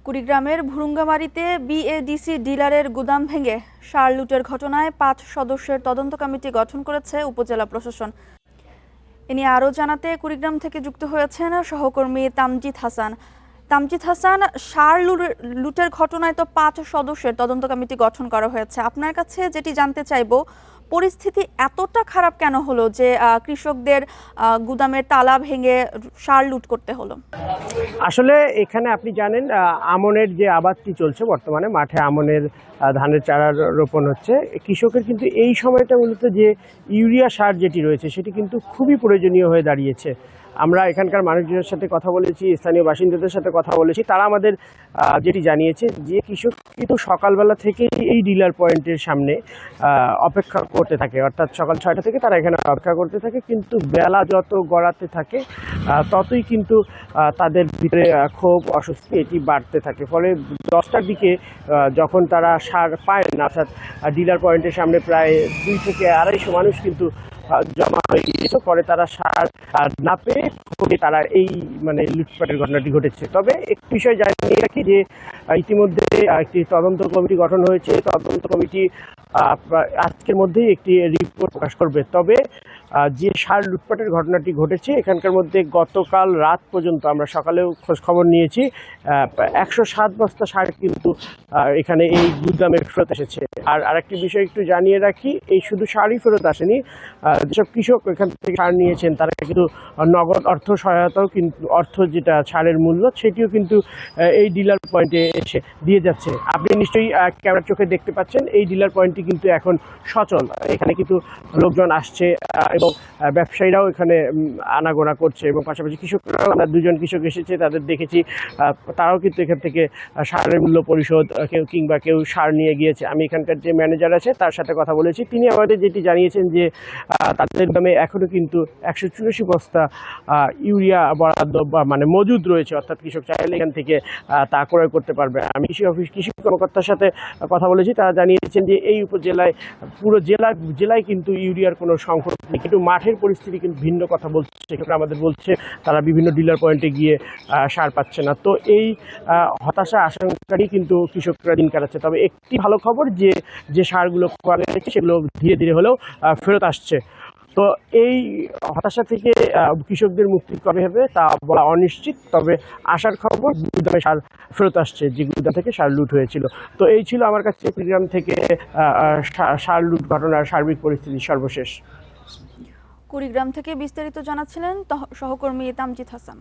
কুড়িগ্রামের ভুরুঙ্গামারীতে বিএডিসি ডিলারের গুদাম ভেঙে সার লুটের ঘটনায় ৫ সদস্যের তদন্ত কমিটি গঠন করেছে উপজেলা প্রশাসন। এ নিয়ে আরও জানাতে কুড়িগ্রাম থেকে যুক্ত হয়েছেন সহকর্মী তামজিদ হাসান। তামজিদ হাসান, সার লুটের ঘটনায় তো ৫ সদস্যের তদন্ত কমিটি গঠন করা হয়েছে। আপনার কাছে যেটি জানতে চাইবো, পরিস্থিতি এতটা খারাপ কেন হলো যে কৃষকদের গুদামের তালা ভেঙে সার লুট করতে হলো? আসলে এখানে আপনি জানেন আমনের যে আবাদটি চলছে বর্তমানে, মাঠে আমনের ধানের চারা রোপণ হচ্ছে। কৃষকের কিন্তু এই সময়টা মূলত যে ইউরিয়া সার যেটি রয়েছে সেটি কিন্তু খুবই প্রয়োজনীয় হয়ে দাঁড়িয়েছে। আমরা এখানকার মানুষজনের সাথে কথা বলেছি, স্থানীয় বাসিন্দাদের সাথে কথা বলেছি, তারা আমাদের যেটি জানিয়েছে যে কৃষক কিন্তু সকালবেলা থেকেই এই ডিলার পয়েন্টের সামনে অপেক্ষা করতে থাকে, অর্থাৎ সকাল 6টা থেকে তারা এখানে অপেক্ষা করতে থাকে। কিন্তু বেলা যত গড়াতে থাকে ততই কিন্তু তাদের ভিতরে ক্ষোভ, অস্বস্তি এটি বাড়তে থাকে। ফলে 10টার দিকে যখন তারা সার পায় না, অর্থাৎ ডিলার পয়েন্টের সামনে প্রায় 2 থেকে 250 মানুষ কিন্তু জমা হয়ে গিয়েছে। পরে তারা সার না পেয়ে তারা এই লুটপাটের ঘটনাটি ঘটেছে। তবে একটি বিষয় জানিয়ে রাখি যে ইতিমধ্যে একটি তদন্ত কমিটি গঠন হয়েছে। তদন্ত কমিটি আজকের মধ্যেই একটি রিপোর্ট প্রকাশ করবে। তবে যে সার লুটপাটের ঘটনাটি ঘটেছে এখানকার মধ্যে গতকাল রাত পর্যন্ত আমরা সকালেও খোঁজ খবর নিয়েছি 107 বস্তা সার কিন্তু এখানে এই গুদামে ফেরত এসেছে। আর আরেকটি বিষয় একটু জানিয়ে রাখি, এই শুধু সারই ফেরত আসেনি, যেসব কৃষক এখান থেকে সার নিয়েছেন তারা কিন্তু নগদ অর্থ সহায়তাও, কিন্তু অর্থ যেটা সারের মূল্য সেটিও কিন্তু এই ডিলার পয়েন্টে এসে দিয়ে যাচ্ছে। আপনি নিশ্চয়ই ক্যামেরার চোখে দেখতে পাচ্ছেন এই ডিলার পয়েন্টটি কিন্তু এখন সচল। এখানে কিন্তু লোকজন আসছে এবং ব্যবসায়ীরাও এখানে আনাগোনা করছে, এবং পাশাপাশি কৃষকরা, আমরা 2জন কৃষক এসেছে তাদের দেখেছি, তারাও কিন্তু এখান থেকে সারের মূল্য পরিশোধ কেউ সার নিয়ে গিয়েছে। আমি এখানকার যে ম্যানেজার আছে তার সাথে কথা বলেছি, তিনি আমাদের যেটি জানিয়েছেন যে তাদের গ্রামে এখনও কিন্তু 184 বস্তা ইউরিয়া বরাদ্দ মজুদ রয়েছে, অর্থাৎ কৃষক চাইলে এখান থেকে তা ক্রয় করতে পারবে। আমি কৃষি কর্মকর্তার সাথে কথা বলেছি, তারা জানিয়েছেন যে এই উপজেলায়, পুরো জেলায় কিন্তু ইউরিয়ার কোনো সংকট নেই, কিন্তু মাঠের পরিস্থিতি কিন্তু ভিন্ন কথা বলছে। সেক্ষেত্রে আমাদের বলছে তারা বিভিন্ন ডিলার পয়েন্টে গিয়ে সার পাচ্ছে না। তো এই হতাশা আশঙ্কারই কিন্তু কৃষকরা দিন কাটাচ্ছে। তবে একটি ভালো খবর, যে সারগুলো করা গেছে সেগুলো ধীরে ধীরে হলেও ফেরত আসছে। তো এই হতাশা থেকে কৃষকদের মুক্তি কবে হবে তা বলা অনিশ্চিত। তবে আশার খবর, গুদামে সার ফেরত আসছে, যে গুদাম থেকে সার লুট হয়েছিল। তো এই ছিল আমার কাছে কুড়িগ্রাম থেকে সার লুট ঘটনার সার্বিক পরিস্থিতি সর্বশেষ। কুড়িগ্রাম থেকে বিস্তারিত জানাচ্ছিলেন সহকর্মী তামজিদ হাসান।